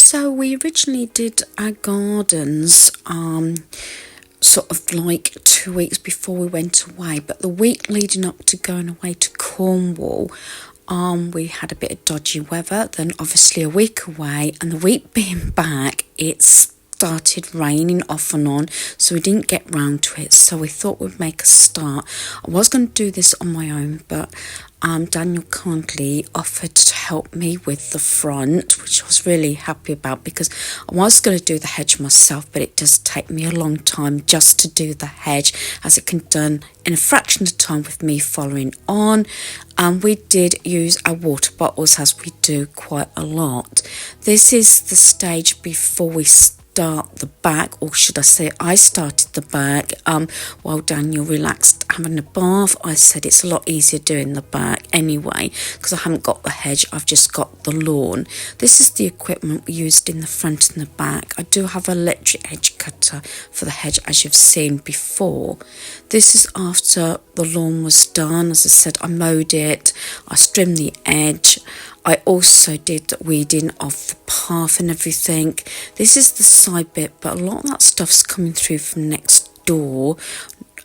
So we originally did our gardens sort of like 2 weeks before we went away, but the week leading up to going away to Cornwall, we had a bit of dodgy weather. Then obviously a week away, and the week being back, it started raining off and on, so we didn't get round to it. So we thought we'd make a start. I was going to do this on my own, but Daniel kindly offered to help me with the front, which I was really happy about, because I was going to do the hedge myself, but it does take me a long time just to do the hedge, as it can be done in a fraction of time with me following on. And we did use our water bottles, as we do quite a lot. This is the stage before we start the back, or should I say I started the back while Daniel relaxed having a bath. I said it's a lot easier doing the back anyway, because I haven't got the hedge, I've just got the lawn. This is the equipment we used in the front and the back. I do have an electric hedge cutter for the hedge, as you've seen before. This is after the lawn was done. As I said, I mowed it, I trimmed the edge, I also did the weeding of the path and everything. This is the side bit, but a lot of that stuff's coming through from next door.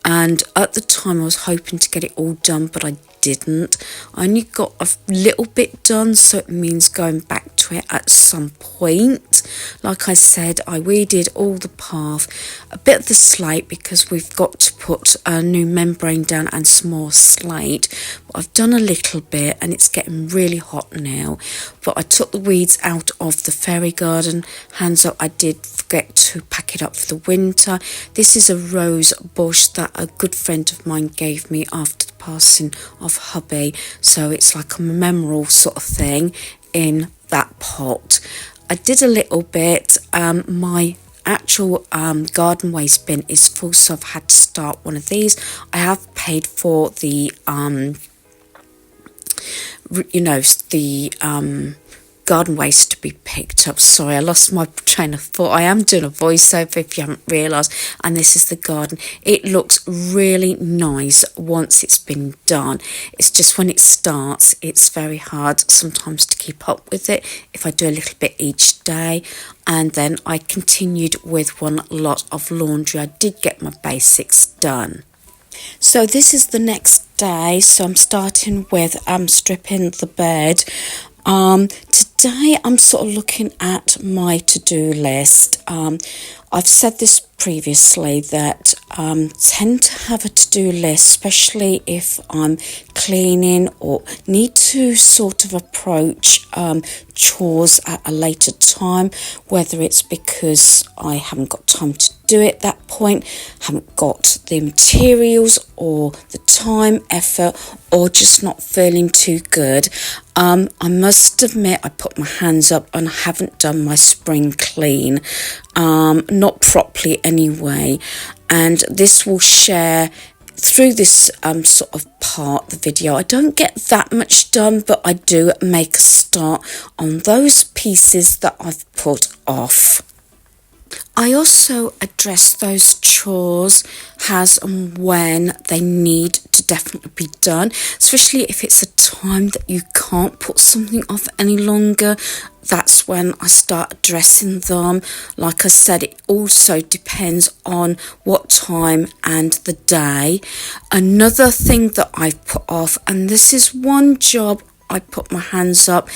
And at the time I was hoping to get it all done, but I didn't. I only got a little bit done, so it means going back to it at some point. Like I said, I weeded all the path, a bit of the slate, because we've got to put a new membrane down and some more slate. But I've done a little bit, and it's getting really hot now. But I took the weeds out of the fairy garden. Hands up, I did forget to pack it up for the winter. This is a rose bush that a good friend of mine gave me after the passing of hubby, so it's like a memorial sort of thing in that pot. I did a little bit. My actual garden waste bin is full, so I've had to start one of these. I have paid for the garden waste to be picked up. Sorry, I lost my train of thought. I am doing a voiceover, if you haven't realised, and this is the garden. It looks really nice once it's been done. It's just when it starts, it's very hard sometimes to keep up with it if I do a little bit each day. And then I continued with one lot of laundry. I did get my basics done. So this is the next day, so I'm starting with stripping the bed. Today I'm sort of looking at my to-do list. I've said this previously that tend to have a to-do list, especially if I'm cleaning or need to sort of approach chores at a later time, whether it's because I haven't got time to do it at that point, haven't got the materials or the time, effort, or just not feeling too good. I must admit I put my hands up and I haven't done my spring clean, not properly anyway, and this will share through this sort of part of the video. I don't get that much done, but I do make a start on those pieces that I've put off. I also address those chores as and when they need to definitely be done, especially if it's a time that you can't put something off any longer. That's when I start addressing them. Like I said, it also depends on what time and the day. Another thing that I've put off, and this is one job I put my hands up,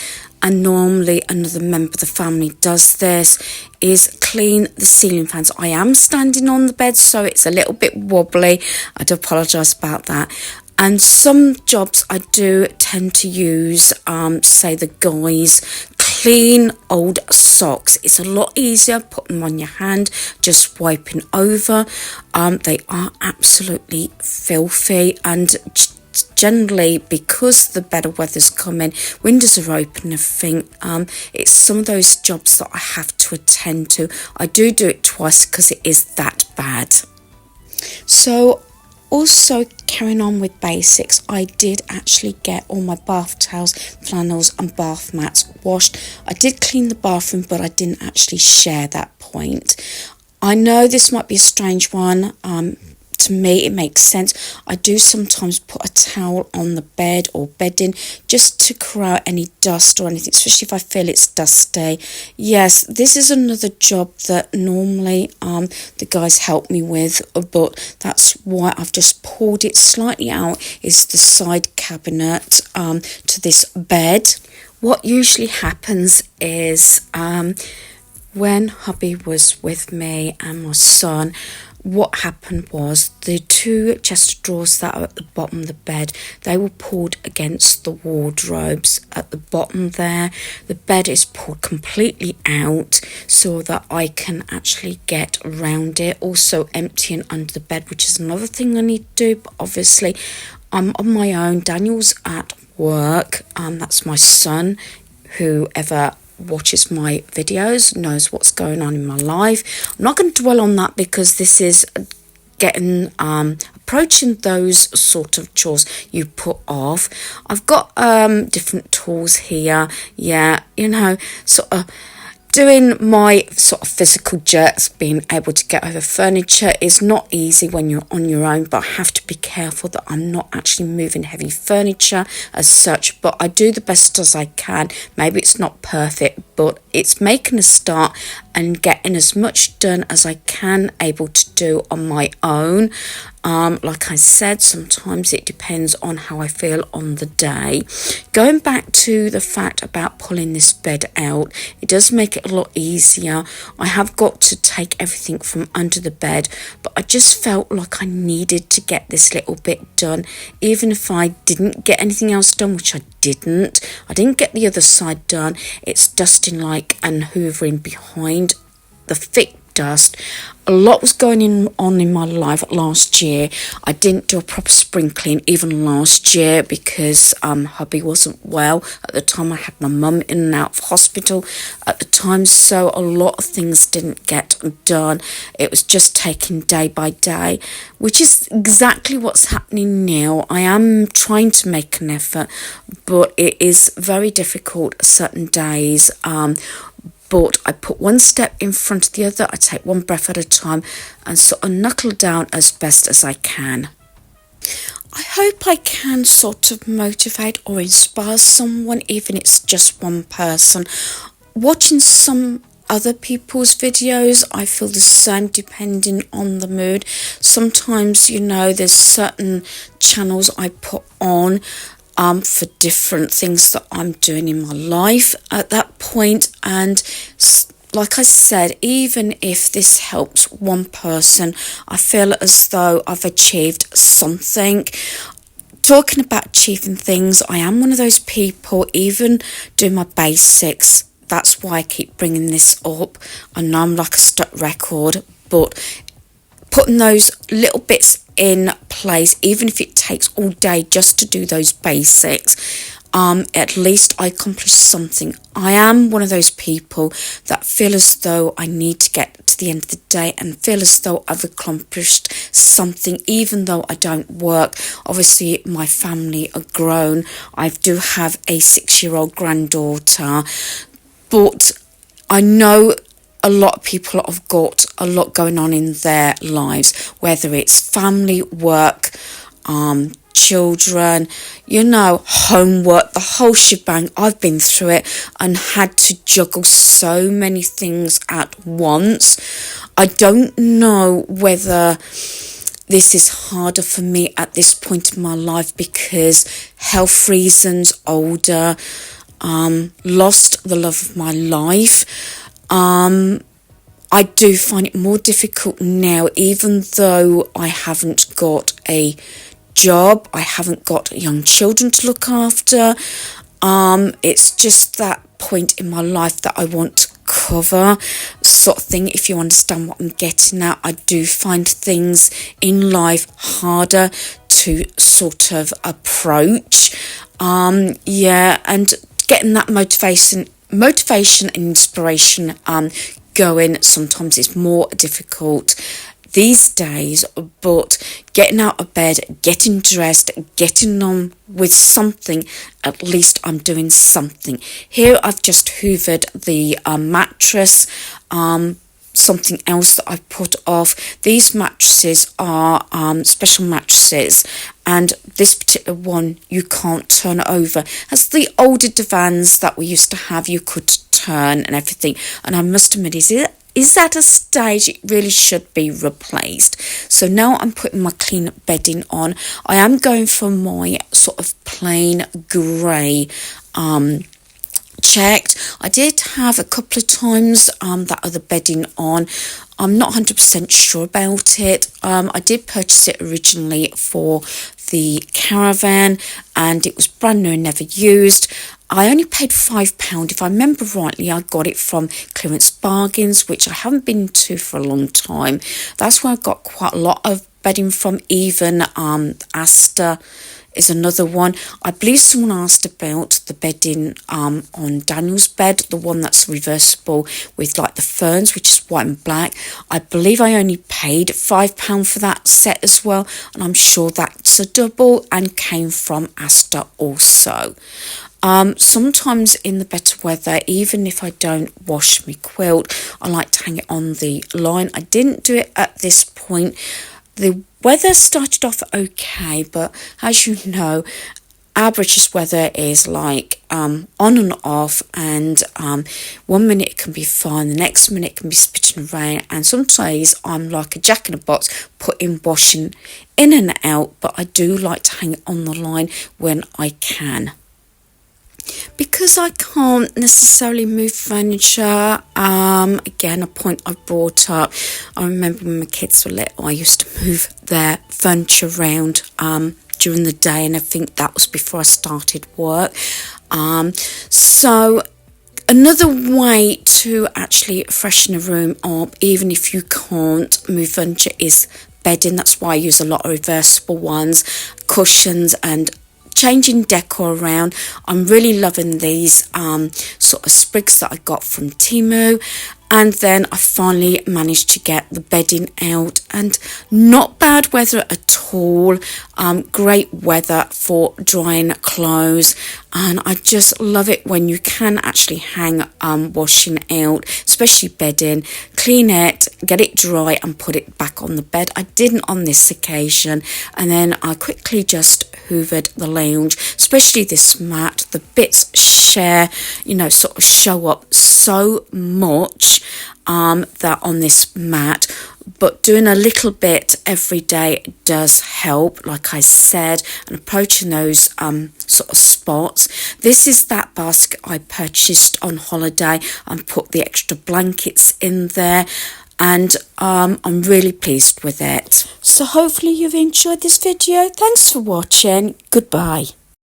and normally another member of the family does this, is clean the ceiling fans. I am standing on the bed, so it's a little bit wobbly. I do apologise about that. And some jobs I do tend to use, say the guys, clean old socks. It's a lot easier putting them on your hand, just wiping over. They are absolutely filthy, and generally, because the better weather's coming, windows are open and everything, it's some of those jobs that I have to attend to. I do it twice because it is that bad. So also carrying on with basics, I did actually get all my bath towels, flannels and bath mats washed. I did clean the bathroom, but I didn't actually share that point. I know this might be a strange one, to me it makes sense. I do sometimes put a towel on the bed or bedding just to clear out any dust or anything, especially if I feel it's dusty. Yes, this is another job that normally the guys help me with, but that's why I've just pulled it slightly out, is the side cabinet to this bed. What usually happens is when hubby was with me and my son, what happened was the two chest of drawers that are at the bottom of the bed, they were pulled against the wardrobes at the bottom there. The bed is pulled completely out so that I can actually get around it. Also emptying under the bed, which is another thing I need to do, but obviously I'm on my own. Daniel's at work. That's my son. Whoever watches my videos knows what's going on in my life. I'm not going to dwell on that because this is getting approaching those sort of chores you put off. I've got different tools here. Yeah, you know, sort of doing my sort of physical jerks, being able to get over furniture is not easy when you're on your own, but I have to be careful that I'm not actually moving heavy furniture as such, but I do the best as I can. Maybe it's not perfect, but it's making a start and getting as much done as I can able to do on my own. Like I said, sometimes it depends on how I feel on the day. Going back to the fact about pulling this bed out, it does make it a lot easier. I have got to take everything from under the bed, but I just felt like I needed to get this little bit done. Even if I didn't get anything else done, which I didn't get the other side done. It's dusting like and hoovering behind the thick dust. A lot was going on in my life last year. I didn't do a proper spring clean even last year because hubby wasn't well. At the time I had my mum in and out of hospital at the time, so a lot of things didn't get done. It was just taken day by day, which is exactly what's happening now. I am trying to make an effort, but it is very difficult certain days. But I put one step in front of the other. I take one breath at a time and sort of knuckle down as best as I can. I hope I can sort of motivate or inspire someone, even if it's just one person. Watching some other people's videos, I feel the same depending on the mood. Sometimes, you know, there's certain channels I put on for different things that I'm doing in my life at that point, and like I said, even if this helps one person, I feel as though I've achieved something. Talking about achieving things, I am one of those people, even doing my basics. That's why I keep bringing this up. I know I'm like a stuck record, but putting those little bits in place, even if it takes all day just to do those basics, at least I accomplished something. I am one of those people that feel as though I need to get to the end of the day and feel as though I've accomplished something, even though I don't work. Obviously, my family are grown. I do have a 6-year-old granddaughter, but I know a lot of people have got a lot going on in their lives, whether it's family, work, children, you know, homework, the whole shebang. I've been through it and had to juggle so many things at once. I don't know whether this is harder for me at this point in my life because health reasons, older, lost the love of my life. I do find it more difficult now, even though I haven't got a job, I haven't got young children to look after. It's just that point in my life that I want to cover, sort of thing, if you understand what I'm getting at. I do find things in life harder to sort of approach. And getting that motivation and inspiration going sometimes is more difficult these days, but getting out of bed, getting dressed, getting on with something, at least I'm doing something. Here I've just hoovered the mattress something else that I've put off. These mattresses are special mattresses, and this particular one you can't turn over. As the older divans that we used to have, you could turn and everything, and I must admit, is at a stage it really should be replaced. So now I'm putting my clean bedding on. I am going for my sort of plain grey checked. I did have a couple of times that other bedding on. I'm not 100% sure about it. I did purchase it originally for the caravan, and it was brand new and never used. I only paid £5. If I remember rightly, I got it from Clearance Bargains, which I haven't been to for a long time. That's where I got quite a lot of bedding from. Even Asda is another one. I believe someone asked about the bedding on Daniel's bed, the one that's reversible with like the ferns, which is white and black. I believe I only paid £5 for that set as well, and I'm sure that's a double and came from Asda also. Sometimes in the better weather, even if I don't wash my quilt, I like to hang it on the line. I didn't do it at this point. The weather started off okay, but as you know, our British weather is like on and off, and 1 minute it can be fine, the next minute it can be spitting rain, and some days I'm like a jack in a box putting washing in and out, but I do like to hang it on the line when I can. Because I can't necessarily move furniture, again, a point I brought up, I remember when my kids were little, I used to move their furniture around during the day, and I think that was before I started work. So another way to actually freshen a room up, even if you can't move furniture, is bedding. That's why I use a lot of reversible ones, cushions, and changing decor around. I'm really loving these sort of sprigs that I got from Temu, and then I finally managed to get the bedding out, and not bad weather at all. Great weather for drying clothes, and I just love it when you can actually hang washing out, especially bedding, clean it, get it dry and put it back on the bed. I didn't on this occasion, and then I quickly just hoovered the lounge, especially this mat. The bits sort of show up so much that on this mat, but doing a little bit every day does help, like I said, and approaching those sort of spots. This is that basket I purchased on holiday and put the extra blankets in there, and I'm really pleased with it. So hopefully you've enjoyed this video. Thanks for watching. Goodbye.